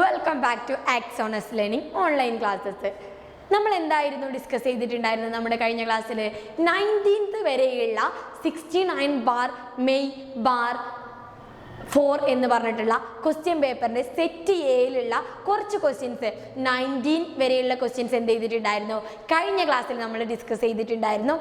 Welcome back to ആക്സോണസ് learning online classes. നമ്മൾ എന്തായിരുന്നു ഡിസ്കസ് ചെയ്തിട്ടുണ്ടായിരുന്നത് നമ്മുടെ കഴിഞ്ഞ ക്ലാസ്സിൽ? 19th വരെയുള്ള 69 ബാർ മെയ് ബാർ 4 എന്ന് പറഞ്ഞിട്ടുള്ള ക്വസ്റ്റ്യൻ പേപ്പറിൻ്റെ സെറ്റ് എയിലുള്ള കുറച്ച് ക്വസ്റ്റ്യൻസ് 19 വരെയുള്ള ക്വസ്റ്റ്യൻസ് എന്ത് ചെയ്തിട്ടുണ്ടായിരുന്നു? കഴിഞ്ഞ ക്ലാസ്സിൽ നമ്മൾ ഡിസ്കസ് ചെയ്തിട്ടുണ്ടായിരുന്നു.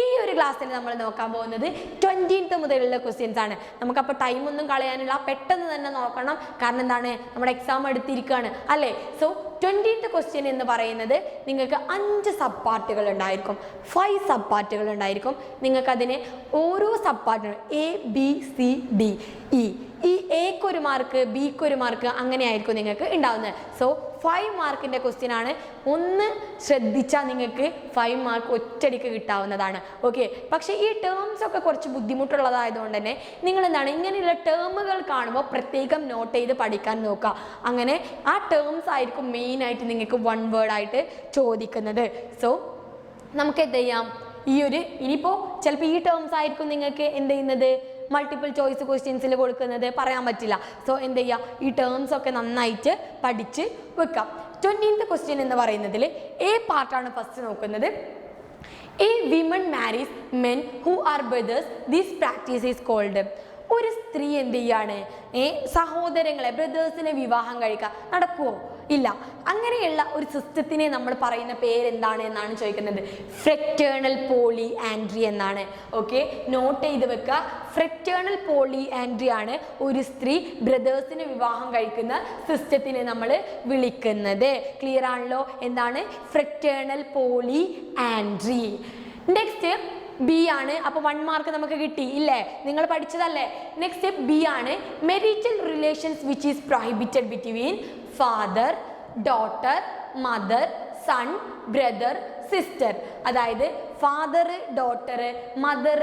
ഈ ഒരു ക്ലാസ്സിൽ നമ്മൾ നോക്കാൻ പോകുന്നത് 20th മുതലുള്ള ക്വസ്റ്റ്യൻസ് ആണ്. നമുക്കപ്പോൾ ടൈമൊന്നും കളയാനില്ല, പെട്ടെന്ന് തന്നെ നോക്കണം. കാരണം എന്താണ്, നമ്മുടെ എക്സാം എടുത്തിരിക്കുകയാണ് അല്ലേ? സോ 20th ക്വസ്റ്റ്യൻ എന്ന് പറയുന്നത് നിങ്ങൾക്ക് 5 സബ് പാർട്ടുകൾ ഉണ്ടായിരിക്കും, 5 സബ് പാർട്ടുകൾ ഉണ്ടായിരിക്കും. നിങ്ങൾക്കതിന് ഓരോ സബ് പാർട്ടിനും ABCDE, ഈ എക്കൊരു മാർക്ക്, ബിക്കൊരു മാർക്ക്, അങ്ങനെയായിരിക്കും നിങ്ങൾക്ക് ഉണ്ടാവുന്നത്. സോ 5 മാർക്കിൻ്റെ ക്വസ്റ്റ്യൻ ആണ്. ഒന്ന് ശ്രദ്ധിച്ചാൽ നിങ്ങൾക്ക് 5 മാർക്ക് ഒറ്റയടിക്ക് കിട്ടാവുന്നതാണ്. ഓക്കെ, പക്ഷേ ഈ ടേംസ് ഒക്കെ കുറച്ച് ബുദ്ധിമുട്ടുള്ളതായതുകൊണ്ട് തന്നെ നിങ്ങൾ എന്താണ്, ഇങ്ങനെയുള്ള ടേമുകൾ കാണുമ്പോൾ പ്രത്യേകം നോട്ട് ചെയ്ത് പഠിക്കാൻ നോക്കുക. അങ്ങനെ ആ ടേംസ് ആയിരിക്കും മെയിനായിട്ട് നിങ്ങൾക്ക് 1 വേർഡായിട്ട് ചോദിക്കുന്നത്. സോ നമുക്ക് എന്ത് ചെയ്യാം, ഈ ഒരു ഇനിയിപ്പോൾ ചിലപ്പോൾ ഈ ടേംസ് ആയിരിക്കും നിങ്ങൾക്ക് എന്ത് ചെയ്യുന്നത്, മൾട്ടിപ്പിൾ ചോയ്സ് ക്വസ്റ്റ്യൻസിൽ കൊടുക്കുന്നത്, പറയാൻ പറ്റില്ല. സോ എന്ത് ചെയ്യുക, ഈ ടേംസ് ഒക്കെ നന്നായിട്ട് പഠിച്ച് വെക്കാം. 20th ക്വസ്റ്റ്യൻ എന്ന് പറയുന്നതിൽ എ പാർട്ടാണ് ഫസ്റ്റ് നോക്കുന്നത്. A woman marries men who are brothers, this practice is called. ഒരു സ്ത്രീ എന്ത് ചെയ്യാണ്, സഹോദരങ്ങളെ, ബ്രദേഴ്സിനെ വിവാഹം കഴിക്കുക, നടക്കുമോ? ഇല്ല. അങ്ങനെയുള്ള ഒരു സിസ്റ്റത്തിനെ നമ്മൾ പറയുന്ന പേരെന്താണ് എന്നാണ് ചോദിക്കുന്നത്. ഫ്രറ്റേണൽ പോളി ആൻഡ്രി എന്നാണ്. ഓക്കെ, നോട്ട് ചെയ്ത് വെക്കുക. ഫ്രറ്റേണൽ പോളി ആൻഡ്രി ആണ് ഒരു സ്ത്രീ ബ്രദേഴ്സിന് വിവാഹം കഴിക്കുന്ന സിസ്റ്റത്തിനെ നമ്മൾ വിളിക്കുന്നത്. ക്ലിയർ ആണല്ലോ? എന്താണ് fraternal polyandry. Next B ആണ്. അപ്പോൾ 1 മാർക്ക് നമുക്ക് കിട്ടി ഇല്ലേ, നിങ്ങൾ പഠിച്ചതല്ലേ. നെക്സ്റ്റ് ബി ആണ്. Marital relations which is prohibited between father, daughter, mother, son, brother, sister. അതായത് ഫാദർ, ഡോട്ടർ, മദർ,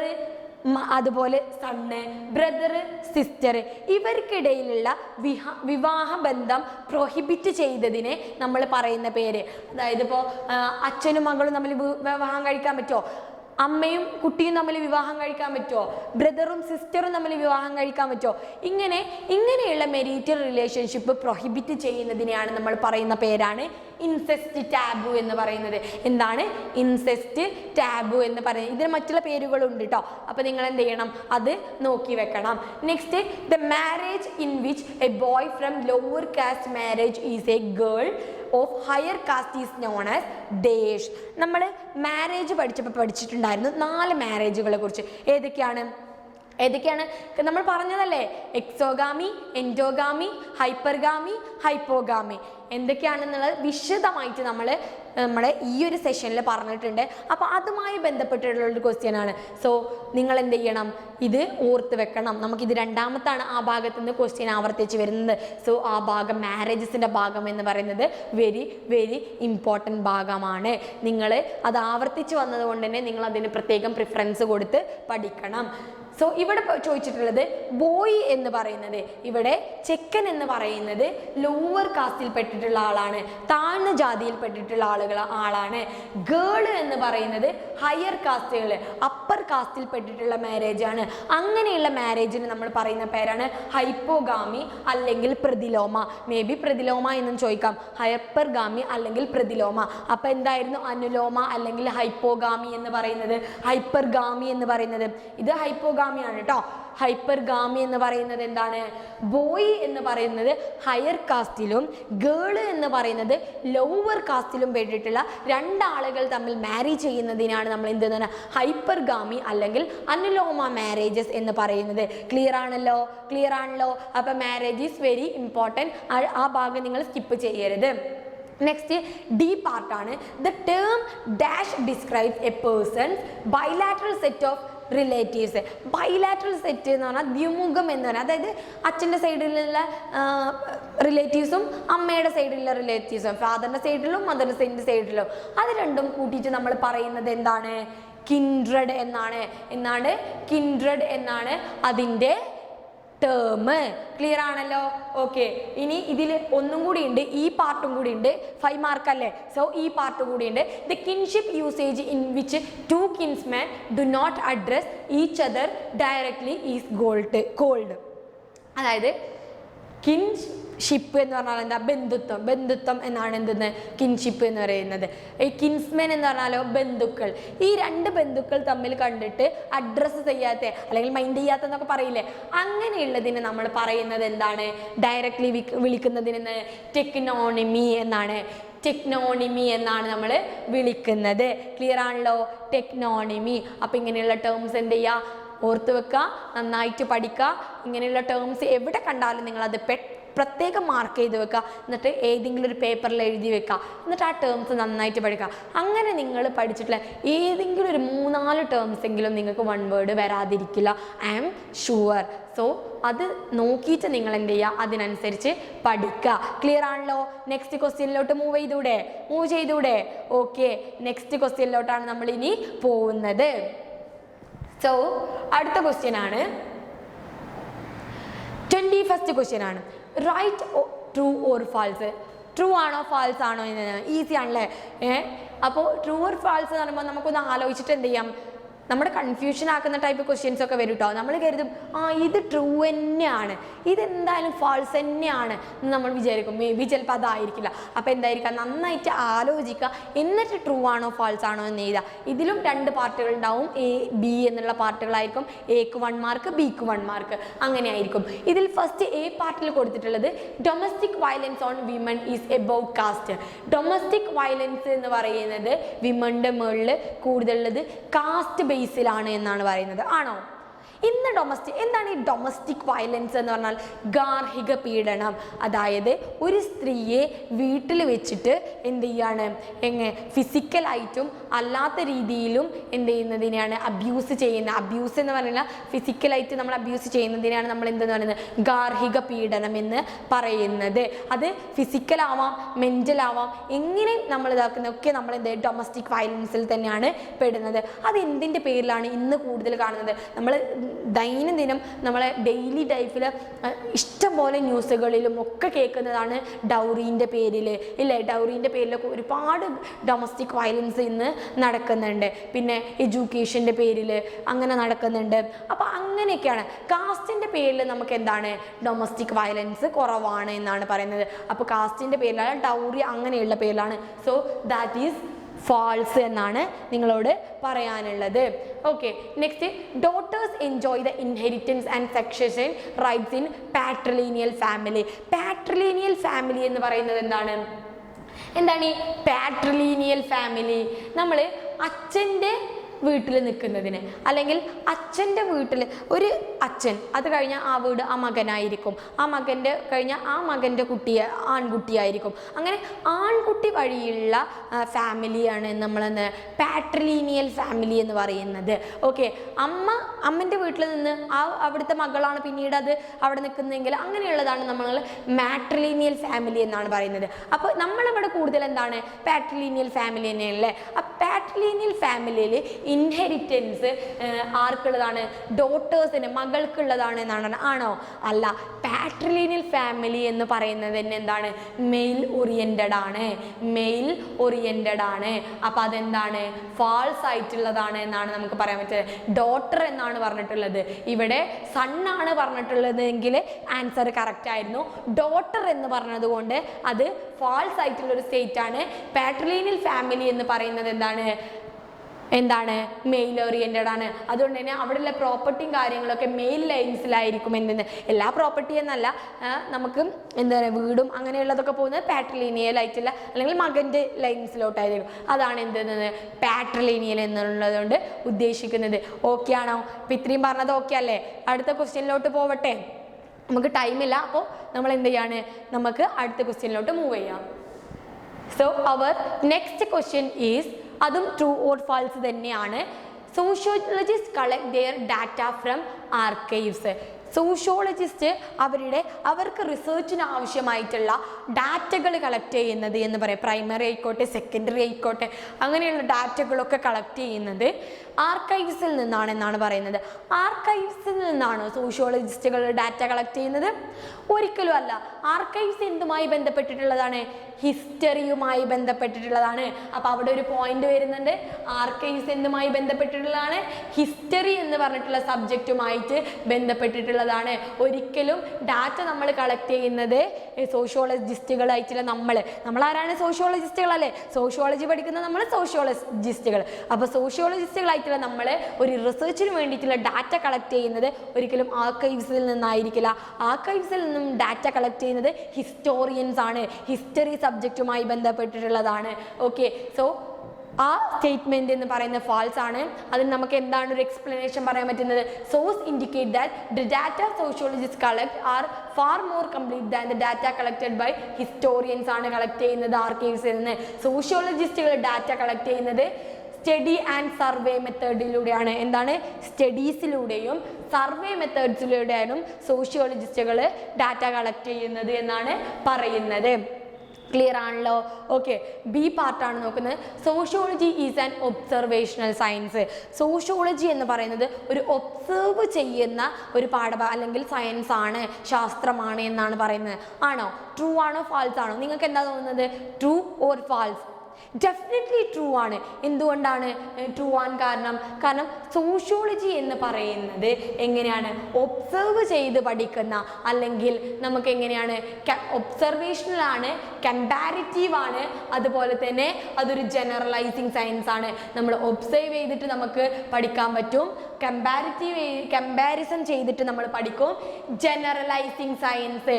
അതുപോലെ സണ്ണ്, ബ്രദർ, സിസ്റ്റർ, ഇവർക്കിടയിലുള്ള വിവാഹ ബന്ധം പ്രൊഹിബിറ്റ് ചെയ്തതിനെ നമ്മൾ പറയുന്ന പേര്. അതായത് ഇപ്പോൾ അച്ഛനും മകളും തമ്മിൽ വിവാഹം കഴിക്കാൻ പറ്റുമോ? അമ്മയും കുട്ടിയും തമ്മിൽ വിവാഹം കഴിക്കാൻ പറ്റുമോ? ബ്രദറും സിസ്റ്ററും തമ്മിൽ വിവാഹം കഴിക്കാൻ പറ്റുമോ? ഇങ്ങനെയുള്ള മെരിറ്റൽ റിലേഷൻഷിപ്പ് പ്രൊഹിബിറ്റ് ചെയ്യുന്നതിനെയാണ് നമ്മൾ പറയുന്ന പേരാണ് ഇൻസെസ്റ്റ് ടാബു എന്ന് പറയുന്നത്. എന്താണ് ഇൻസെസ്റ്റ് ടാബു എന്ന് പറയുന്നത്? ഇതിന് മറ്റുള്ള പേരുകളുണ്ട് കേട്ടോ. അപ്പോൾ നിങ്ങൾ എന്ത് ചെയ്യണം, അത് നോക്കി വെക്കണം. Next, the marriage in which A boy from lower caste marriage is A girl of higher cast is known as dash. നമ്മൾ മാരേജ് പഠിച്ചിട്ടുണ്ടായിരുന്നു 4 മാരേജുകളെ കുറിച്ച്. ഏതൊക്കെയാണ് നമ്മൾ പറഞ്ഞതല്ലേ? എക്സോഗാമി, എൻഡോഗാമി, ഹൈപ്പർഗാമി, ഹൈപ്പോഗാമി. എന്തൊക്കെയാണെന്നുള്ളത് വിശദമായിട്ട് നമ്മുടെ ഈ ഒരു സെഷനിൽ പറഞ്ഞിട്ടുണ്ട്. അപ്പോൾ അതുമായി ബന്ധപ്പെട്ടിട്ടുള്ളൊരു ക്വസ്റ്റ്യൻ ആണ്. സോ നിങ്ങൾ എന്ത് ചെയ്യണം, ഇത് ഓർത്ത് വെക്കണം. നമുക്കിത് 2ാമത്താണ് ആ ഭാഗത്തു നിന്ന് ക്വസ്റ്റ്യൻ ആവർത്തിച്ച് വരുന്നത്. സോ ആ ഭാഗം, മാരേജസിൻ്റെ ഭാഗം എന്ന് പറയുന്നത് വെരി വെരി ഇമ്പോർട്ടൻറ്റ് ഭാഗമാണ്. നിങ്ങൾ അത് ആവർത്തിച്ച് വന്നതുകൊണ്ട് തന്നെ നിങ്ങൾ അതിന് പ്രത്യേകം പ്രിഫറൻസ് കൊടുത്ത് പഠിക്കണം. സോ ഇവിടെ ചോദിച്ചിട്ടുള്ളത് ബോയ് എന്ന് പറയുന്നത്, ഇവിടെ ചെക്കൻ എന്ന് പറയുന്നത് ലോവർ കാസ്റ്റിൽ പെട്ടിട്ടുള്ള ആളാണ്, താഴ്ന്ന ജാതിയിൽ പെട്ടിട്ടുള്ള ആളാണ്. ഗേൾ എന്ന് പറയുന്നത് ഹയർ കാസ്റ്റുകൾ, അപ്പർ കാസ്റ്റിൽ പെട്ടിട്ടുള്ള മാരേജ് ആണ്. അങ്ങനെയുള്ള മാരേജിന് നമ്മൾ പറയുന്ന പേരാണ് ഹൈപ്പോഗാമി അല്ലെങ്കിൽ പ്രതിലോമ. മേ ബി പ്രതിലോമ എന്നും ചോദിക്കാം, ഹൈപ്പർഗാമി അല്ലെങ്കിൽ പ്രതിലോമ. അപ്പോൾ എന്തായിരുന്നു അനുലോമ അല്ലെങ്കിൽ ഹൈപ്പോഗാമി എന്ന് പറയുന്നത്? ഹൈപ്പർഗാമി എന്ന് പറയുന്നത് ഇത് ഹൈപ്പോഗാമി ആണ് കേട്ടോ. ഹൈപ്പർഗാമി എന്ന് പറയുന്നത് എന്താണ്? ബോയ് എന്ന് പറയുന്നത് ഹയർ കാസ്റ്റിലും ഗേൾ എന്ന് പറയുന്നത് ലോവർ കാസ്റ്റിലും പെട്ടിട്ടുള്ള 2 ആളുകൾ തമ്മിൽ മാരി ചെയ്യുന്നതിനാണ് നമ്മൾ എന്തെന്ന് ഹൈപ്പർഗാമി അല്ലെങ്കിൽ അനുലോമ മാരേജസ് എന്ന് പറയുന്നത്. ക്ലിയർ ആണല്ലോ? അപ്പോൾ മാരേജ് ഈസ് വെരി ഇമ്പോർട്ടൻറ്റ്. ആ ഭാഗം നിങ്ങൾ സ്കിപ്പ് ചെയ്യരുത്. നെക്സ്റ്റ് ഡി പാർട്ടാണ്. The term dash describes a person's bilateral set of relatives. Bilateral set എന്ന് പറഞ്ഞാൽ ദ്വിമുഖം എന്ന് പറഞ്ഞാൽ, അതായത് അച്ഛൻ്റെ സൈഡിലുള്ള റിലേറ്റീവ്സും അമ്മയുടെ സൈഡിലുള്ള റിലേറ്റീവ്സും, ഫാദറിൻ്റെ സൈഡിലും മദറിൻ്റെ സൈഡിലും, അത് രണ്ടും കൂട്ടിയിട്ട് നമ്മൾ പറയുന്നത് എന്താണ്? കിൻഡ്രഡ് എന്നാണ് അതിൻ്റെ ടേം. ക്ലിയർ ആണല്ലോ? ഓക്കെ, ഇനി ഇതിൽ ഒന്നും കൂടി ഉണ്ട്, ഈ പാർട്ടും കൂടി ഉണ്ട്. 5 മാർക്ക് അല്ലേ? സോ ഈ പാർട്ട് കൂടി ഉണ്ട്. The kinship usage in which 2 kinsmen do not address each other directly is called. അതായത് കിൻഷിപ്പ് എന്ന് പറഞ്ഞാൽ എന്താ? ബന്ധുത്വം. ബന്ധുത്വം എന്നാണ് എന്തെന്ന്? കിൻഷിപ്പ് എന്ന് പറയുന്നത്. ഈ കിൻസ്മെൻ എന്ന് പറഞ്ഞാലോ ബന്ധുക്കൾ. ഈ രണ്ട് ബന്ധുക്കൾ തമ്മിൽ കണ്ടിട്ട് അഡ്രസ്സ് ചെയ്യാത്ത അല്ലെങ്കിൽ മൈൻഡ് ചെയ്യാത്ത എന്നൊക്കെ പറയില്ലേ, അങ്ങനെയുള്ളതിന് നമ്മൾ പറയുന്നത് എന്താണ്? ഡയറക്റ്റ്ലി വിളിക്കുന്നതിന് ടെക്നോണിമി എന്നാണ്. ടെക്നോണിമി എന്നാണ് നമ്മൾ വിളിക്കുന്നത്. ക്ലിയർ ആണല്ലോ? ടെക്നോണിമി. അപ്പം ഇങ്ങനെയുള്ള ടേംസ് എന്ത് ചെയ്യുക? ഓർത്ത് വെക്കുക, നന്നായിട്ട് പഠിക്കുക. ഇങ്ങനെയുള്ള ടേംസ് എവിടെ കണ്ടാലും നിങ്ങളത് പ്രത്യേകം മാർക്ക് ചെയ്ത് വെക്കുക. എന്നിട്ട് ഏതെങ്കിലും ഒരു പേപ്പറിൽ എഴുതി വെക്കുക. എന്നിട്ട് ആ ടേംസ് നന്നായിട്ട് പഠിക്കുക. അങ്ങനെ നിങ്ങൾ പഠിച്ചിട്ടുള്ള ഏതെങ്കിലും ഒരു 3-4 ടേംസ് എങ്കിലും നിങ്ങൾക്ക് വൺ വേർഡ് വരാതിരിക്കില്ല. I am sure. സോ അത് നോക്കിയിട്ട് നിങ്ങൾ എന്ത് ചെയ്യുക? അതിനനുസരിച്ച് പഠിക്കുക. ക്ലിയർ ആണല്ലോ? നെക്സ്റ്റ് ക്വസ്റ്റ്യനിലോട്ട് മൂവ് ചെയ്തൂടെ? ഓക്കെ, നെക്സ്റ്റ് ക്വസ്റ്റ്യനിലോട്ടാണ് നമ്മൾ ഇനി പോകുന്നത്. സോ അടുത്ത ക്വസ്റ്റ്യൻ ആണ്, 21st ക്വസ്റ്റ്യൻ ആണ്. Right true or false. True ആണോ ഫാൾസ് ആണോ എന്ന് ഈസി ആണല്ലേ? അപ്പോൾ ട്രൂ ഓർ ഫാൾസ് എന്ന് പറയുമ്പോൾ നമുക്കൊന്ന് ആലോചിച്ചിട്ട് എന്ത് ചെയ്യാം? നമ്മുടെ കൺഫ്യൂഷൻ ആക്കുന്ന ടൈപ്പ് ക്വസ്റ്റ്യൻസ് ഒക്കെ വരും കേട്ടോ. നമ്മൾ കരുതും ഇത് ട്രൂ തന്നെയാണ്, ഇതെന്തായാലും ഫാൾസ് തന്നെയാണ് എന്ന് നമ്മൾ വിചാരിക്കും. മേ ബി ചിലപ്പോൾ അതായിരിക്കില്ല. അപ്പോൾ എന്തായിരിക്കാം? നന്നായിട്ട് ആലോചിക്കുക, എന്നിട്ട് ട്രൂ ആണോ ഫാൾസ് ആണോ എന്ന് എഴുതുക. ഇതിലും 2 പാർട്ടുകൾ ഉണ്ടാവും. എ ബി എന്നുള്ള പാർട്ടുകളായിരിക്കും. എക്ക് 1 മാർക്ക്, ബിക്ക് 1 മാർക്ക്, അങ്ങനെ ആയിരിക്കും. ഇതിൽ ഫസ്റ്റ് എ പാർട്ടിൽ കൊടുത്തിട്ടുള്ളത് domestic violence on women is about caste. Domestic violence എന്ന് പറയുന്നത് വിമന്റെ മുകളിൽ കൂടുതലുള്ളത് കാസ്റ്റ് ബേസിലാണ് എന്നാണ് പറയുന്നത്. ആണോ? എന്താണ് ഈ ഡൊമസ്റ്റിക് വയലൻസ് എന്ന് പറഞ്ഞാൽ? ഗാർഹിക പീഡനം. അതായത് ഒരു സ്ത്രീയെ വീട്ടിൽ വെച്ചിട്ട് എന്ത് ചെയ്യാണ്? ഫിസിക്കലായിട്ടും അല്ലാത്ത രീതിയിലും എന്ത് ചെയ്യുന്നതിനെയാണ് അബ്യൂസ് ചെയ്യുന്നത്. അബ്യൂസ് എന്ന് പറഞ്ഞാൽ ഫിസിക്കലായിട്ട് നമ്മൾ അബ്യൂസ് ചെയ്യുന്നതിനെയാണ് നമ്മൾ എന്തെന്ന് പറയുന്നത്? ഗാർഹിക പീഡനം എന്ന് പറയുന്നത്. അത് ഫിസിക്കലാവാം, മെൻ്റലാവാം, എങ്ങനെ നമ്മൾ ഇതാക്കുന്നതൊക്കെ നമ്മൾ എന്ത് ഡൊമസ്റ്റിക് വയലൻസിൽ തന്നെയാണ് പെടുന്നത്. അത് എന്തിൻ്റെ പേരിലാണ് ഇന്ന് കൂടുതൽ കാണുന്നത്? നമ്മൾ ദൈനംദിനം നമ്മളെ ഡെയിലി ലൈഫിൽ ഇഷ്ടംപോലെ ന്യൂസുകളിലും ഒക്കെ കേൾക്കുന്നതാണ് ഡൗറീൻ്റെ പേരിൽ ഇല്ലേ? ഡൗറീൻ്റെ പേരിലൊക്കെ ഒരുപാട് ഡൊമസ്റ്റിക് വയലൻസ് ഇന്ന് നടക്കുന്നുണ്ട്. പിന്നെ എഡ്യൂക്കേഷൻ്റെ പേരിൽ അങ്ങനെ നടക്കുന്നുണ്ട്. അപ്പോൾ അങ്ങനെയൊക്കെയാണ്. കാസ്റ്റിൻ്റെ പേരിൽ നമുക്ക് എന്താണ്? ഡൊമസ്റ്റിക് വയലൻസ് കുറവാണ് എന്നാണ് പറയുന്നത്. അപ്പോൾ കാസ്റ്റിൻ്റെ പേരിലാണ്, ഡൗറി അങ്ങനെയുള്ള പേരിലാണ്. സോ ദാറ്റ് ഈസ് ഫാൾസ് എന്നാണ് നിങ്ങളോട് പറയാനുള്ളത്. Okay, next, daughters enjoy the inheritance and succession rights in patrilineal family. Patrilineal family എന്ന് പറയുന്നത് എന്താണ് ഈ പാട്രിലീനിയൽ ഫാമിലി? നമ്മൾ അച്ഛൻ്റെ വീട്ടിൽ നിൽക്കുന്നതിന്, അല്ലെങ്കിൽ അച്ഛൻ്റെ വീട്ടിൽ ഒരു അച്ഛൻ, അത് കഴിഞ്ഞാൽ ആ വീട് ആ മകനായിരിക്കും, ആ മകൻ്റെ കഴിഞ്ഞാൽ ആ മകൻ്റെ ആൺകുട്ടിയായിരിക്കും. അങ്ങനെ ആൺകുട്ടി വഴിയുള്ള ഫാമിലിയാണ് നമ്മളെന്ന് പാട്രിലീനിയൽ ഫാമിലി എന്ന് പറയുന്നത്. ഓക്കെ, അമ്മൻ്റെ വീട്ടിൽ നിന്ന് അവിടുത്തെ മകളാണ് പിന്നീട് അത് അവിടെ നിൽക്കുന്നതെങ്കിൽ അങ്ങനെയുള്ളതാണ് നമ്മൾ മാട്രിലീനിയൽ ഫാമിലി എന്നാണ് പറയുന്നത്. അപ്പോൾ നമ്മളിവിടെ കൂടുതൽ എന്താണ്? പാട്രിലീനിയൽ ഫാമിലി തന്നെയല്ലേ? ആ പാട്രിലീനിയൽ ഫാമിലിയിൽ ഇൻഹെറിറ്റൻസ് ആർക്കുള്ളതാണ്? ഡോട്ടേഴ്സിന്, മകൾക്കുള്ളതാണ് എന്നാണ്. ആണോ? അല്ല. പാട്രിലീനിയൽ ഫാമിലി എന്ന് പറയുന്നത് തന്നെ എന്താണ്? മെയിൽ ഓറിയൻറ്റഡ് ആണ്. അപ്പോൾ അതെന്താണ്? ഫാൾസ് ആയിട്ടുള്ളതാണ് എന്നാണ് നമുക്ക് പറയാൻ പറ്റുന്നത്. ഡോട്ടർ എന്നാണ് പറഞ്ഞിട്ടുള്ളത്. ഇവിടെ സണ്ണാണ് പറഞ്ഞിട്ടുള്ളതെങ്കിൽ ആൻസർ കറക്റ്റ് ആയിരുന്നു. ഡോട്ടർ എന്ന് പറഞ്ഞതുകൊണ്ട് അത് ഫാൾസ് ആയിട്ടുള്ളൊരു സ്റ്റേറ്റ് ആണ്. പാട്രിലീനിയൽ ഫാമിലി എന്ന് പറയുന്നത് എന്താണ്? മെയിൽ ഓറിയൻറ്റഡ് ആണ്. അതുകൊണ്ട് തന്നെ അവിടെയുള്ള പ്രോപ്പർട്ടിയും കാര്യങ്ങളൊക്കെ മെയിൽ ലൈൻസിലായിരിക്കും. എല്ലാ പ്രോപ്പർട്ടി എന്നല്ല, നമുക്ക് എന്താ പറയുക, വീടും അങ്ങനെയുള്ളതൊക്കെ പോകുന്നത് പാട്രിലീനിയൽ ആയിട്ടുള്ള അല്ലെങ്കിൽ മകൻ്റെ ലൈൻസിലോട്ടായിരിക്കും. അതാണ് എന്തെന്നത് പാട്രിലീനിയൽ എന്നുള്ളതുകൊണ്ട് ഉദ്ദേശിക്കുന്നത്. ഓക്കെ ആണോ? ഇപ്പം ഇത്രയും പറഞ്ഞത് ഓക്കെ അല്ലേ? അടുത്ത ക്വസ്റ്റ്യനിലോട്ട് പോവട്ടെ. നമുക്ക് ടൈമില്ല, അപ്പോൾ നമ്മൾ എന്ത് ചെയ്യാണ്? നമുക്ക് അടുത്ത ക്വസ്റ്റ്യനിലോട്ട് മൂവ് ചെയ്യാം. So our next question is, അതും ട്രൂ ഓർ ഫാൾസ് തന്നെയാണ്. Sociologist collect their data from archives. Sociologist അവർക്ക് റിസർച്ചിന് ആവശ്യമായിട്ടുള്ള ഡാറ്റകൾ കളക്ട് ചെയ്യുന്നത് എന്ന് പറയാം. പ്രൈമറി ആയിക്കോട്ടെ, സെക്കൻഡറി ആയിക്കോട്ടെ, അങ്ങനെയുള്ള ഡാറ്റകളൊക്കെ കളക്ട് ചെയ്യുന്നത് ആർക്കൈവ്സിൽ നിന്നാണെന്നാണ് പറയുന്നത്. ആർക്കൈവ്സിൽ നിന്നാണോ സോഷ്യോളജിസ്റ്റുകൾ ഡാറ്റ കളക്ട് ചെയ്യുന്നത്? ഒരിക്കലും അല്ല. ആർക്കൈവ്സ് എന്തുമായി ബന്ധപ്പെട്ടിട്ടുള്ളതാണ്? ഹിസ്റ്ററിയുമായി ബന്ധപ്പെട്ടിട്ടുള്ളതാണ്. അപ്പോൾ അവിടെ ഒരു പോയിന്റ് വരുന്നുണ്ട്. ആർക്കൈവ്സ് എന്തുമായി ബന്ധപ്പെട്ടിട്ടുള്ളതാണ്? ഹിസ്റ്ററി എന്ന് പറഞ്ഞിട്ടുള്ള സബ്ജക്റ്റുമായിട്ട് ബന്ധപ്പെട്ടിട്ടുള്ള എന്നുള്ളതാണ്. ഒരിക്കലും ഡാറ്റ നമ്മൾ കളക്ട് ചെയ്യുന്നത് സോഷ്യോളജിസ്റ്റുകളായിട്ടുള്ള നമ്മളാരാണ്? സോഷ്യോളജിസ്റ്റുകളല്ലേ? സോഷ്യോളജി പഠിക്കുന്ന നമ്മൾ സോഷ്യോളജിസ്റ്റുകൾ. അപ്പോൾ സോഷ്യോളജിസ്റ്റുകളായിട്ടുള്ള നമ്മൾ ഒരു റിസർച്ചിന് വേണ്ടിയിട്ടുള്ള ഡാറ്റ കളക്ട് ചെയ്യുന്നത് ഒരിക്കലും ആർക്കൈവ്സിൽ നിന്നായിരിക്കില്ല. ആർക്കൈവ്സിൽ നിന്നും ഡാറ്റ കളക്ട് ചെയ്യുന്നത് ഹിസ്റ്റോറിയൻസ് ആണ്, ഹിസ്റ്ററി സബ്ജക്റ്റുമായി ബന്ധപ്പെട്ടിട്ടുള്ളതാണ്. ഓക്കെ, സോ ആ സ്റ്റേറ്റ്മെന്റ് എന്ന് പറയുന്നത് ഫാൾസ് ആണ്. അതിന് നമുക്ക് എന്താണ് ഒരു എക്സ്പ്ലനേഷൻ പറയാൻ പറ്റുന്നത്? Source indicate that the data sociologist collect are far more complete than the data collected by historians ആണ് കളക്ട് ചെയ്യുന്നത് ആർക്കൈവ്സിൽ നിന്ന്. സോഷ്യോളജിസ്റ്റുകൾ ഡാറ്റ കളക്ട് ചെയ്യുന്നത് സ്റ്റഡി ആൻഡ് സർവേ മെത്തേഡിലൂടെയാണ്. എന്താണ്? സ്റ്റഡീസിലൂടെയും സർവേ മെത്തേഡ്സിലൂടെയാണ് സോഷ്യോളജിസ്റ്റുകൾ ഡാറ്റ കളക്ട് ചെയ്യുന്നത് എന്നാണ് പറയുന്നത്. ക്ലിയർ ആണല്ലോ? ഓക്കെ, ബി പാർട്ടാണ് നോക്കുന്നത്. Sociology is an observational science. Sociology എന്ന് പറയുന്നത് ഒരു ഒബ്സർവ് ചെയ്യുന്ന ഒരു അല്ലെങ്കിൽ സയൻസ് ആണ്, ശാസ്ത്രമാണ് എന്നാണ് പറയുന്നത്. ആണോ? ട്രൂ ആണോ ഫാൾസ് ആണോ? നിങ്ങൾക്ക് എന്താ തോന്നുന്നത്? True or false? Definitely true ആണ്. എന്തുകൊണ്ടാണ് ട്രൂ ആൻ കാരണം സോഷ്യോളജി എന്ന് പറയുന്നത് എങ്ങനെയാണ്? ഒബ്സർവ് ചെയ്ത് പഠിക്കുന്ന, അല്ലെങ്കിൽ നമുക്ക് എങ്ങനെയാണ് ഒബ്സർവേഷണൽ ആണ്, കമ്പാരിറ്റീവ് ആണ്, അതുപോലെ തന്നെ അതൊരു ജനറലൈസിങ് സയൻസ് ആണ്. നമ്മൾ ഒബ്സർവ് ചെയ്തിട്ട് നമുക്ക് പഠിക്കാൻ പറ്റും, കമ്പാരിസൺ ചെയ്തിട്ട് നമ്മൾ പഠിക്കും. ജനറലൈസിങ് സയൻസ്,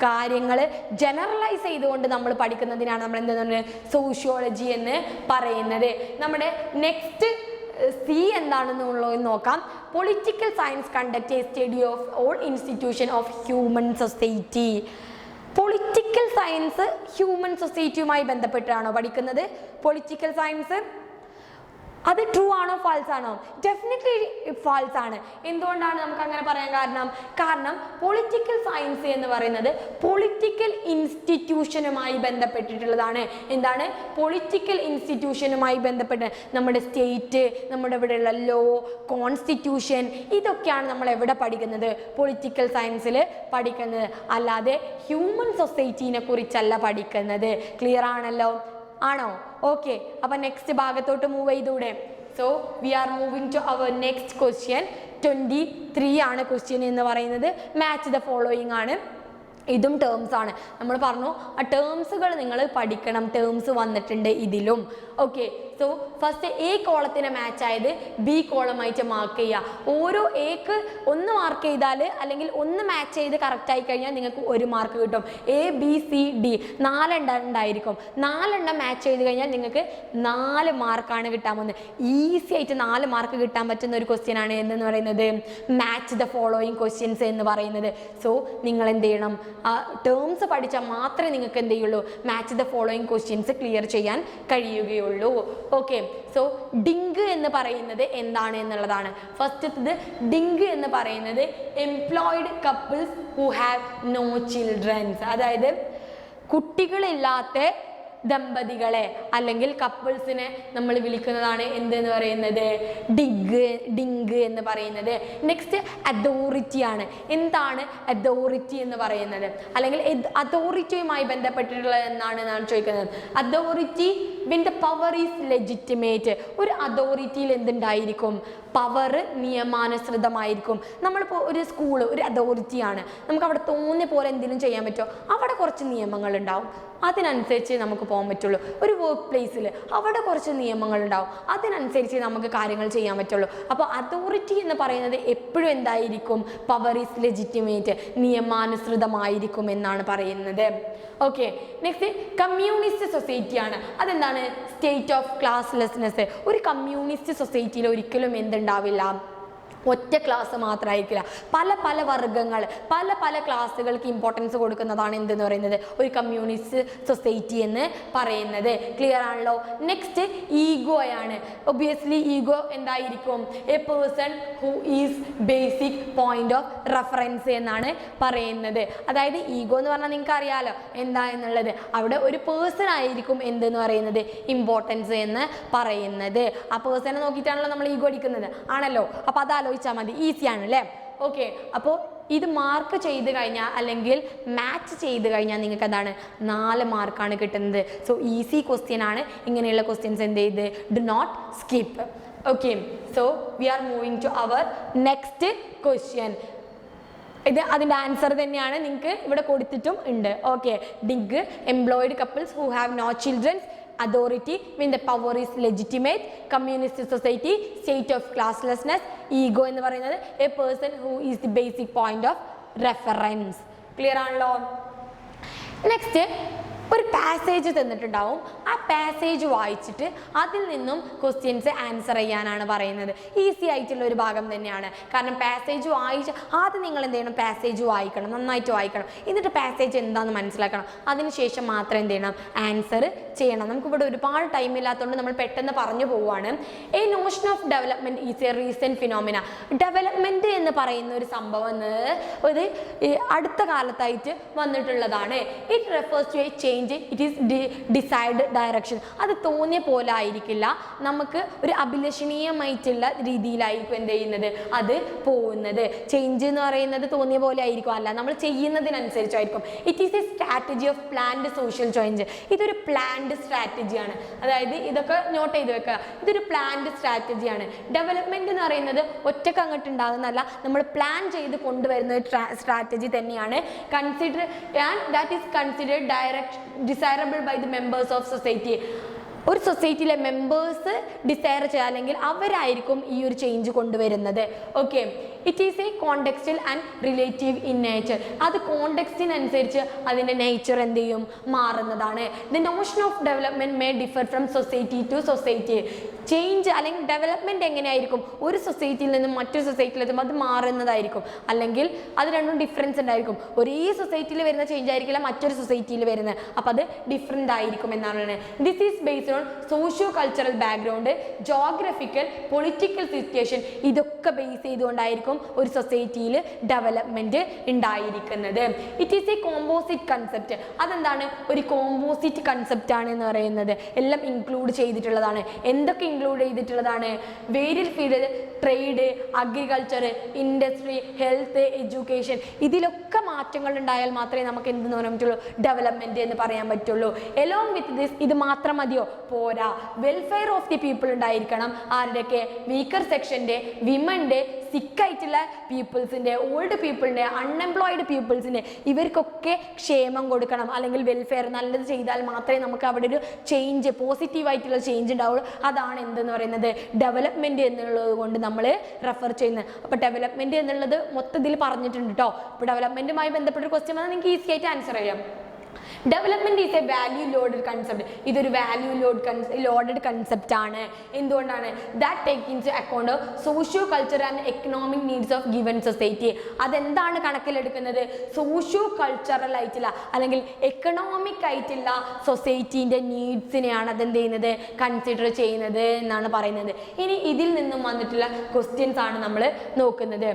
കാര്യങ്ങൾ ജനറലൈസ് ചെയ്തുകൊണ്ട് നമ്മൾ പഠിക്കുന്നതിനാണ് നമ്മൾ എന്താണ് സോഷ്യോളജി എന്ന് പറയുന്നത്. നമ്മുടെ നെക്സ്റ്റ് സി എന്താണെന്നുള്ളത് നോക്കാം. Political science conduct a study of all institution of human society. Political science human സൊസൈറ്റിയുമായി ബന്ധപ്പെട്ടാണോ പഠിക്കുന്നത്? പൊളിറ്റിക്കൽ സയൻസ് അത് ട്രൂ ആണോ ഫാൾസ് ആണോ? ഡെഫിനറ്റ്ലി ഫാൾസ് ആണ്. എന്തുകൊണ്ടാണ് നമുക്ക് അങ്ങനെ പറയാൻ കാരണം പൊളിറ്റിക്കൽ സയൻസ് എന്ന് പറയുന്നത് പൊളിറ്റിക്കൽ ഇൻസ്റ്റിറ്റ്യൂഷനുമായി ബന്ധപ്പെട്ടിട്ടുള്ളതാണ്. എന്താണ്? പൊളിറ്റിക്കൽ ഇൻസ്റ്റിറ്റ്യൂഷനുമായി ബന്ധപ്പെട്ട് നമ്മുടെ സ്റ്റേറ്റ്, നമ്മുടെ ഇവിടെയുള്ള ലോ, കോൺസ്റ്റിറ്റ്യൂഷൻ, ഇതൊക്കെയാണ് നമ്മൾ എവിടെ പഠിക്കുന്നത്? പൊളിറ്റിക്കൽ സയൻസിൽ പഠിക്കുന്നത്. അല്ലാതെ ഹ്യൂമൻ സൊസൈറ്റീനെ കുറിച്ചല്ല പഠിക്കുന്നത്. ക്ലിയർ ആണല്ലോ? ആണോ? ഓക്കെ, അപ്പം നെക്സ്റ്റ് ഭാഗത്തോട്ട് മൂവ് ചെയ്തൂടെ? So we are moving to our next question. 23 ആണ് ക്വസ്റ്റ്യൻ എന്ന് പറയുന്നത്. മാച്ച് ദ ഫോളോയിങ് ആണ്. ഇതും ടേംസ് ആണ്. നമ്മൾ പറഞ്ഞു ആ ടേംസുകൾ നിങ്ങൾ പഠിക്കണം. ടേംസ് വന്നിട്ടുണ്ട് ഇതിലും. ഓക്കെ, സോ ഫസ്റ്റ് എ കോളത്തിന് മാച്ച് ആയത് ബി കോളമായിട്ട് മാർക്ക് ചെയ്യുക. ഓരോ എക്ക് ഒന്ന് മാർക്ക് ചെയ്താൽ, അല്ലെങ്കിൽ ഒന്ന് മാച്ച് ചെയ്ത് കറക്റ്റ് ആയി കഴിഞ്ഞാൽ നിങ്ങൾക്ക് 1 മാർക്ക് കിട്ടും. എ ബി സി ഡി 4 ഉണ്ടായിരിക്കും. 4 മാച്ച് ചെയ്ത് കഴിഞ്ഞാൽ നിങ്ങൾക്ക് 4 മാർക്കാണ് കിട്ടാൻ പോകുന്നത്. ഈസി ആയിട്ട് 4 മാർക്ക് കിട്ടാൻ പറ്റുന്ന ഒരു ക്വസ്റ്റ്യൻ ആണ് എന്ന് പറയുന്നത് മാച്ച് ദ ഫോളോയിങ് ക്വസ്റ്റ്യൻസ് എന്ന് പറയുന്നത്. സോ നിങ്ങൾ എന്ത് ചെയ്യണം? ടേംസ് പഠിച്ചാൽ മാത്രമേ നിങ്ങൾക്ക് എന്ത് ചെയ്യുള്ളൂ? Match the following questions clear ചെയ്യാൻ കഴിയുകയുള്ളൂ. ഓക്കെ, സോ ഡിങ്ക് എന്ന് പറയുന്നത് എന്താണ് എന്നുള്ളതാണ്. ഫസ്റ്റത്തത് ഡിങ്ക് എന്ന് പറയുന്നത് employed couples who have no childrens, അതായത് കുട്ടികളില്ലാത്ത ദമ്പതികളെ അല്ലെങ്കിൽ കപ്പിൾസിനെ നമ്മൾ വിളിക്കുന്നതാണ് എന്തെന്ന് പറയുന്നത്? ഡിങ്ക് എന്ന് പറയുന്നത്. നെക്സ്റ്റ് അതോറിറ്റി ആണ്. എന്താണ് അതോറിറ്റി എന്ന് പറയുന്നത്? അല്ലെങ്കിൽ അതോറിറ്റിയുമായി ബന്ധപ്പെട്ടിട്ടുള്ളത് എന്നാണ് ഞാൻ ചോദിക്കുന്നത്. Authority when the power is legitimate. ഒരു അതോറിറ്റിയിൽ എന്തുണ്ടായിരിക്കും? പവർ നിയമാനുസൃതമായിരിക്കും. നമ്മളിപ്പോൾ ഒരു സ്കൂള് ഒരു അതോറിറ്റിയാണ്, നമുക്ക് അവിടെ തോന്നിയ പോലെ എന്തെങ്കിലും ചെയ്യാൻ പറ്റുമോ? അവിടെ കുറച്ച് നിയമങ്ങൾ ഉണ്ടാവും, അതിനനുസരിച്ച് നമുക്ക് പോകാൻ പറ്റുള്ളൂ. ഒരു വർക്ക് പ്ലേസിൽ അവിടെ കുറച്ച് നിയമങ്ങൾ ഉണ്ടാവും, അതിനനുസരിച്ച് നമുക്ക് കാര്യങ്ങൾ ചെയ്യാൻ പറ്റുള്ളൂ. അപ്പോൾ അതോറിറ്റി എന്ന് പറയുന്നത് എപ്പോഴും എന്തായിരിക്കും? പവർ ഈസ് ലെജിറ്റിമേറ്റ്, നിയമാനുസൃതമായിരിക്കും എന്നാണ് പറയുന്നത്. ഓക്കെ, നെക്സ്റ്റ് കമ്മ്യൂണിസ്റ്റ് സൊസൈറ്റിയാണ്. അതെന്താണ്? State of classlessness. ഒരു കമ്മ്യൂണിസ്റ്റ് സൊസൈറ്റിയിൽ ഒരിക്കലും എന്തുണ്ടാവില്ല? ഒറ്റ ക്ലാസ് മാത്രമായിരിക്കില്ല, പല പല വർഗ്ഗങ്ങൾ, പല പല ക്ലാസ്സുകൾക്ക് ഇമ്പോർട്ടൻസ് കൊടുക്കുന്നതാണ് എന്തെന്ന് പറയുന്നത് ഒരു കമ്മ്യൂണിസ്റ്റ് സൊസൈറ്റി എന്ന് പറയുന്നത്. ക്ലിയർ ആണല്ലോ? നെക്സ്റ്റ് ഈഗോയാണ്. ഒബ്വിയസ്ലി ഈഗോ എന്തായിരിക്കും? A person who is basic point of reference എന്നാണ് പറയുന്നത്. അതായത് ഈഗോ എന്ന് പറഞ്ഞാൽ നിങ്ങൾക്ക് അറിയാലോ എന്താ എന്നുള്ളത്. അവിടെ ഒരു പേഴ്സൺ ആയിരിക്കും എന്തെന്ന് പറയുന്നത് ഇമ്പോർട്ടൻസ് എന്ന് പറയുന്നത്. ആ പേഴ്സണെ നോക്കിയിട്ടാണല്ലോ നമ്മൾ ഈഗോ അടിക്കുന്നത്, ആണല്ലോ? അപ്പോൾ അതാലോചിച്ചാൽ മതി, ഈസിയാണ് അല്ലേ? ഓക്കെ, അപ്പോൾ ഇത് മാർക്ക് ചെയ്ത് കഴിഞ്ഞാൽ അല്ലെങ്കിൽ മാച്ച് ചെയ്ത് കഴിഞ്ഞാൽ നിങ്ങൾക്ക് എന്താണ്? 4 മാർക്കാണ് കിട്ടുന്നത്. സോ ഈസി ക്വസ്റ്റ്യൻ ആണ്. ഇങ്ങനെയുള്ള ക്വസ്റ്റ്യൻസ് എന്ത് ചെയ്ത് do not skip. Okay, so we are moving to our next question. ഇത് അതിൻ്റെ ആൻസർ തന്നെയാണ്, നിങ്ങൾക്ക് ഇവിടെ കൊടുത്തിട്ടും ഉണ്ട്. Okay, DINK employed couples who have no childrens, authority when the power is legitimate, communist society, state of classlessness, ego എന്ന് പറയുന്നത് a person who is the basic point of reference. Clear ആണല്ലോ? Next ഒരു passage തന്നിട്ടുണ്ടാവും, ആ passage വായിച്ചിട്ട് അതിൽ നിന്നും questions answer ചെയ്യാനാണ് പറയുന്നത്. ഈസി ആയിട്ടുള്ള ഒരു ഭാഗം തന്നെയാണ്. കാരണം പാസേജ് വായിച്ച് ആദ്യം നിങ്ങൾ എന്ത് ചെയ്യണം, പാസേജ് വായിക്കണം, നന്നായിട്ട് വായിക്കണം. എന്നിട്ട് പാസേജ് എന്താണെന്ന് മനസ്സിലാക്കണം. അതിനുശേഷം മാത്രം എന്ത് ചെയ്യണം, ആൻസർ ചെയ്യണം. നമുക്കിവിടെ ഒരുപാട് ടൈം ഇല്ലാത്തതുകൊണ്ട് നമ്മൾ പെട്ടെന്ന് പറഞ്ഞു പോവുകയാണ്. A notion of development is a recent phenomena. Development എന്ന് പറയുന്ന ഒരു സംഭവം ഒരു അടുത്ത കാലത്തായിട്ട് വന്നിട്ടുള്ളതാണ്. It refers to a change, it is desired direction. അത് തോന്നിയ പോലെ ആയിരിക്കില്ല, നമുക്ക് ഒരു അഭിലഷണീയമായിട്ടുള്ള രീതിയിലായിരിക്കും എന്ത് ചെയ്യുന്നത്, അത് പോകുന്നത്. ചേഞ്ച് എന്ന് പറയുന്നത് തോന്നിയ പോലെ ആയിരിക്കും, അല്ല, നമ്മൾ ചെയ്യുന്നതിനനുസരിച്ചായിരിക്കും. It is a strategy of planned social change. ഇതൊരു പ്ലാൻഡ് സ്ട്രാറ്റജിയാണ്. അതായത് ഇതൊക്കെ നോട്ട് ചെയ്ത് വെക്കുക, ഇതൊരു പ്ലാൻഡ് സ്ട്രാറ്റജിയാണ്. ഡെവലപ്മെന്റ് എന്ന് പറയുന്നത് ഒറ്റക്ക് അങ്ങോട്ട് ഉണ്ടാകുന്നതല്ല, നമ്മൾ പ്ലാൻ ചെയ്ത് കൊണ്ടുവരുന്ന ഒരു സ്ട്രാറ്റജി തന്നെയാണ്. Consider and that is considered direct desirable by the members of society. ഒരു സൊസൈറ്റിയിലെ മെമ്പേഴ്സ് ഡിസൈർ ചെയ്യുക, അല്ലെങ്കിൽ അവരായിരിക്കും ഈ ഒരു ചേഞ്ച് കൊണ്ടുവരുന്നത്. Okay, it is a contextual and relative in nature. അത് കോണ്ടെക്സ്റ്റിനനുസരിച്ച് അതിൻ്റെ നേച്ചർ എന്ത് ചെയ്യും, മാറുന്നതാണ്. The notion of development may differ from society to society. Change അല്ലെങ്കിൽ ഡെവലപ്മെൻറ്റ് എങ്ങനെയായിരിക്കും, ഒരു സൊസൈറ്റിയിൽ നിന്നും മറ്റൊരു സൊസൈറ്റിയിലെത്തുമ്പോൾ അത് മാറുന്നതായിരിക്കും, അല്ലെങ്കിൽ അത് രണ്ടും ഡിഫറൻസ് ഉണ്ടായിരിക്കും. ഒരേ സൊസൈറ്റിയിൽ വരുന്ന ചേഞ്ച് ആയിരിക്കില്ല മറ്റൊരു സൊസൈറ്റിയിൽ വരുന്നത്, അപ്പോൾ അത് ഡിഫറെൻ്റ് ആയിരിക്കും എന്നാണ്. This is based on socio cultural background, geographical, political situation. ഇതൊക്കെ ബേസ് ചെയ്തുകൊണ്ടായിരിക്കും ഒരു സൊസൈറ്റിയിൽ ഡെവലപ്മെൻറ്റ് ഉണ്ടായിരിക്കുന്നത്. It is A composite concept. അതെന്താണ്, ഒരു കോമ്പോസിറ്റ് കൺസെപ്റ്റ് ആണ് എന്ന് പറയുന്നത്. എല്ലാം ഇൻക്ലൂഡ് ചെയ്തിട്ടുള്ളതാണ്. എന്തൊക്കെ ഇൻക്ലൂഡ് ചെയ്തിട്ടുള്ളതാണ്? Various field, trade, agriculture, industry, health, education. ഇതിലൊക്കെ മാറ്റങ്ങൾ ഉണ്ടായാൽ മാത്രമേ നമുക്ക് എന്തെന്ന് പറയാൻ പറ്റുള്ളൂ, ഡെവലപ്മെൻറ്റ് എന്ന് പറയാൻ പറ്റുള്ളൂ. എലോങ് വിത്ത് ദിസ്, ഇത് മാത്രം മതിയോ? പോരാ. വെൽഫെയർ ഓഫ് ദി പീപ്പിൾ ഉണ്ടായിരിക്കണം. ആരുടെയൊക്കെ? വീക്കർ സെക്ഷൻ്റെ, വിമൻ്റെ, സിക്കായിട്ടുള്ള പീപ്പിൾസിൻ്റെ, ഓൾഡ് പീപ്പിളിൻ്റെ, അൺഎംപ്ലോയിഡ് പീപ്പിൾസിൻ്റെ, ഇവർക്കൊക്കെ ക്ഷേമം കൊടുക്കണം, അല്ലെങ്കിൽ വെൽഫെയർ നല്ലത് ചെയ്താൽ മാത്രമേ നമുക്ക് അവിടെ ഒരു ചേഞ്ച്, പോസിറ്റീവായിട്ടുള്ള ചേഞ്ച് ഉണ്ടാവുള്ളൂ. അതാണ് എന്തെന്ന് പറയുന്നത്, ഡെവലപ്മെൻറ്റ് എന്നുള്ളത് കൊണ്ട് നമ്മൾ റെഫർ ചെയ്യുന്നത്. അപ്പോൾ ഡെവലപ്മെൻറ്റ് എന്നുള്ളത് മൊത്തത്തിൽ പറഞ്ഞിട്ടുണ്ട് കേട്ടോ. ഇപ്പോൾ ഡെവലപ്മെൻറ്റുമായി ബന്ധപ്പെട്ട ക്വസ്റ്റ്യൻ വന്നാൽ നിങ്ങൾക്ക് ഈസി ആയിട്ട് ആൻസർ ചെയ്യാം. Development is a value loaded concept. ഇതൊരു വാല്യൂ ലോഡഡ് കൺസെപ്റ്റ് ആണ്. എന്തുകൊണ്ടാണ്? That take into account socio culture and economic needs of given society. അതെന്താണ് കണക്കിലെടുക്കുന്നത്? സോഷ്യോ കൾച്ചറൽ ആയിട്ടുള്ള അല്ലെങ്കിൽ എക്കണോമിക് ആയിട്ടുള്ള സൊസൈറ്റീൻ്റെ നീഡ്സിനെയാണ് അതെന്ത് ചെയ്യുന്നത്, കൺസിഡർ ചെയ്യുന്നത് എന്നാണ് പറയുന്നത്. ഇനി ഇതിൽ നിന്നും വന്നിട്ടുള്ള ക്വസ്റ്റ്യൻസ് ആണ് നമ്മൾ നോക്കുന്നത്.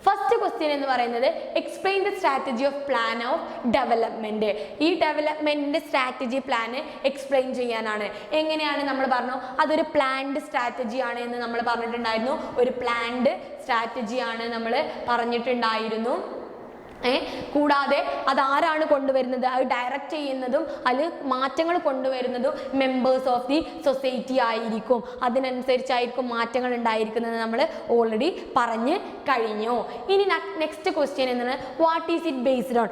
ഫസ്റ്റ് ക്വസ്റ്റ്യൻ എന്ന് പറയുന്നത് explain the strategy of plan of development. ഈ ഡെവലപ്മെൻറ്റിൻ്റെ സ്ട്രാറ്റജി പ്ലാന് എക്സ്പ്ലെയിൻ ചെയ്യാനാണ്. എങ്ങനെയാണ് നമ്മൾ പറഞ്ഞു, അതൊരു പ്ലാൻഡ് സ്ട്രാറ്റജിയാണ് എന്ന് നമ്മൾ പറഞ്ഞിട്ടുണ്ടായിരുന്നു. ഒരു പ്ലാൻഡ് സ്ട്രാറ്റജിയാണ് നമ്മൾ പറഞ്ഞിട്ടുണ്ടായിരുന്നു. കൂടാതെ അതാരാണ് കൊണ്ടുവരുന്നത്, അത് ഡയറക്റ്റ് ചെയ്യുന്നതും അതിൽ മാറ്റങ്ങൾ കൊണ്ടുവരുന്നതും മെമ്പേഴ്സ് ഓഫ് ദി സൊസൈറ്റി ആയിരിക്കും. അതിനനുസരിച്ചായിരിക്കും മാറ്റങ്ങൾ ഉണ്ടായിരിക്കുന്നത് നമ്മൾ ഓൾറെഡി പറഞ്ഞു കഴിഞ്ഞു. ഇനി നെക്സ്റ്റ് ക്വസ്റ്റ്യൻ എന്താണ്, what is it based on?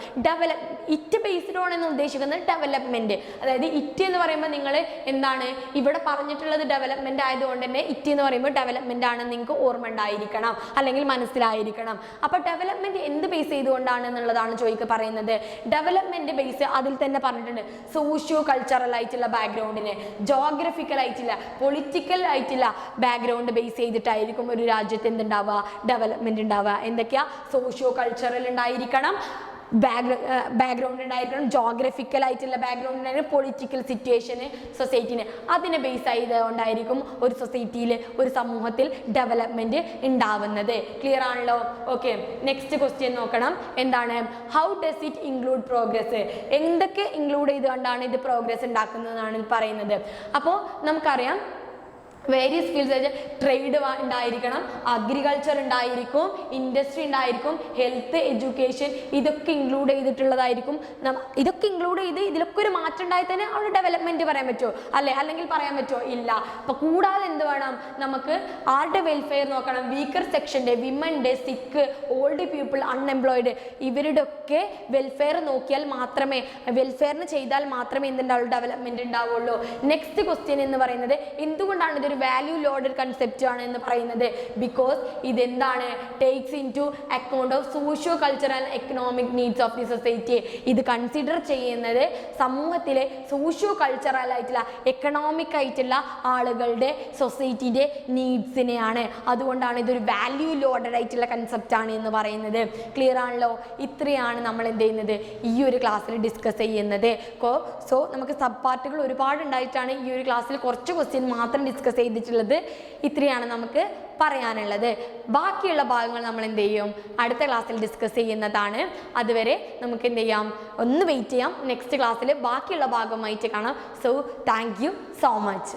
It based on എന്ന് ഉദ്ദേശിക്കുന്നത് ഡെവലപ്മെൻറ്റ്. അതായത് ഇറ്റ് എന്ന് പറയുമ്പോൾ നിങ്ങൾ എന്താണ് ഇവിടെ പറഞ്ഞിട്ടുള്ളത് ഡെവലപ്മെൻറ്റ് ആയതുകൊണ്ട് തന്നെ ഇറ്റ് എന്ന് പറയുമ്പോൾ ഡെവലപ്മെൻ്റ് ആണെന്ന് നിങ്ങൾക്ക് ഓർമ്മ ഉണ്ടായിരിക്കണം, അല്ലെങ്കിൽ മനസ്സിലായിരിക്കണം. അപ്പോൾ ഡെവലപ്മെൻറ്റ് എന്ത് ബേസ് ചെയ്തുകൊണ്ടാണ് എന്നുള്ളതാണ് ചോദിക്കുക പറയുന്നത്. ഡെവലപ്മെന്റ് ബേസ് അതിൽ തന്നെ പറഞ്ഞിട്ടുണ്ട്. സോഷ്യോ കൾച്ചറൽ ആയിട്ടുള്ള ബാക്ക്ഗ്രൗണ്ടിനെ, ജോഗ്രഫിക്കൽ ആയിട്ടുള്ള, പൊളിറ്റിക്കൽ ആയിട്ടുള്ള ബാക്ക്ഗ്രൗണ്ട് ബേസ് ചെയ്തിട്ടായിരിക്കും ഒരു രാജ്യത്ത് എന്തുണ്ടാവുക, ഡെവലപ്മെന്റ് ഉണ്ടാവുക. എന്തൊക്കെയാ? സോഷ്യോ കൾച്ചറൽ ഉണ്ടായിരിക്കണം, ബാക്ക്ഗ്രൗണ്ട് ഉണ്ടായിരിക്കണം, ജോഗ്രഫിക്കൽ ആയിട്ടുള്ള ബാക്ക്ഗ്രൗണ്ട് ഉണ്ടായിരിക്കണം, പൊളിറ്റിക്കൽ സിറ്റുവേഷന്, സൊസൈറ്റിന്, അതിനെ ബേസ് ചെയ്തുകൊണ്ടായിരിക്കും ഒരു സൊസൈറ്റിയിൽ, ഒരു സമൂഹത്തിൽ ഡെവലപ്മെൻറ്റ് ഉണ്ടാവുന്നത്. ക്ലിയർ ആണല്ലോ? ഓക്കെ, നെക്സ്റ്റ് ക്വസ്റ്റ്യൻ നോക്കണം. എന്താണ്? How does it include progress? എന്തൊക്കെ ഇൻക്ലൂഡ് ചെയ്തുകൊണ്ടാണ് ഇത് പ്രോഗ്രസ് ഉണ്ടാക്കുന്നതെന്നാണ് പറയുന്നത്. അപ്പോൾ നമുക്കറിയാം വേരിയസ് ഫീൽഡ്സ് ട്രേഡ് ഉണ്ടായിരിക്കണം, അഗ്രികൾച്ചർ ഉണ്ടായിരിക്കും, ഇൻഡസ്ട്രി ഉണ്ടായിരിക്കും, ഹെൽത്ത്, എഡ്യൂക്കേഷൻ, ഇതൊക്കെ ഇൻക്ലൂഡ് ചെയ്തിട്ടുള്ളതായിരിക്കും. ഇതൊക്കെ ഇൻക്ലൂഡ് ചെയ്ത് ഇതിലൊക്കെ ഒരു മാറ്റം ഉണ്ടായി തന്നെ അവിടെ ഡെവലപ്മെന്റ് പറയാൻ പറ്റുമോ? അല്ലെ? അല്ലെങ്കിൽ പറയാൻ പറ്റുമോ? ഇല്ല. അപ്പൊ കൂടാതെ എന്ത് വേണം? നമുക്ക് ആരുടെ വെൽഫെയർ നോക്കണം? വീക്കർ സെക്ഷൻ്റെ, വിമൻ്റെ, സിക്ക്, ഓൾഡ് പീപ്പിൾ, അൺഎംപ്ലോയിഡ്, ഇവരുടെ ഒക്കെ വെൽഫെയർ നോക്കിയാൽ മാത്രമേ, വെൽഫെയറിന് ചെയ്താൽ മാത്രമേ എന്തുണ്ടാവുള്ളൂ? ഡെവലപ്മെന്റ് ഉണ്ടാവുള്ളൂ. നെക്സ്റ്റ് ക്വസ്റ്റ്യൻ എന്ന് പറയുന്നത് എന്തുകൊണ്ടാണ് ഇതൊരു വാല്യൂ ലോഡഡ് കൺസെപ്റ്റ് ആണ് എന്ന് പറയുന്നത്? ബിക്കോസ് ഇതെന്താണ്? Takes into account of socio cultural economic needs of the society. ഇത് കൺസിഡർ ചെയ്യുന്നത് സമൂഹത്തിലെ സോഷ്യോ കൾച്ചറൽ ആയിട്ടുള്ള എക്കണോമിക് ആയിട്ടുള്ള ആളുകളുടെ സൊസൈറ്റിയുടെ നീഡ്സിനെയാണ്. അതുകൊണ്ടാണ് ഇതൊരു വാല്യൂ ലോഡഡ് ആയിട്ടുള്ള കൺസെപ്റ്റ് ആണ് എന്ന് പറയുന്നത്. ക്ലിയർ ആണല്ലോ? ഇത്രയാണ് നമ്മൾ എന്ത് ചെയ്യുന്നത് ഈ ഒരു ക്ലാസ്സിൽ ഡിസ്കസ് ചെയ്യുന്നത്. സോ നമുക്ക് സബ് പാർട്ടുകൾ ഒരുപാട് ഉണ്ടായിട്ടാണ് ഈ ഒരു ക്ലാസ്സിൽ കുറച്ച് ക്വസ്റ്റ്യൻ മാത്രം ഡിസ്കസ് ചെയ്തിട്ടുള്ളത്. ഇത്രയാണ് നമുക്ക് പറയാനുള്ളത്. ബാക്കിയുള്ള ഭാഗങ്ങൾ നമ്മൾ എന്ത് ചെയ്യും? അടുത്ത ക്ലാസ്സിൽ ഡിസ്കസ് ചെയ്യുന്നതാണ്. അതുവരെ നമുക്ക് എന്ത് ചെയ്യാം? ഒന്ന് വെയിറ്റ് ചെയ്യാം. നെക്സ്റ്റ് ക്ലാസ്സിൽ ബാക്കിയുള്ള ഭാഗമായിട്ട് കാണാം. So thank you so much.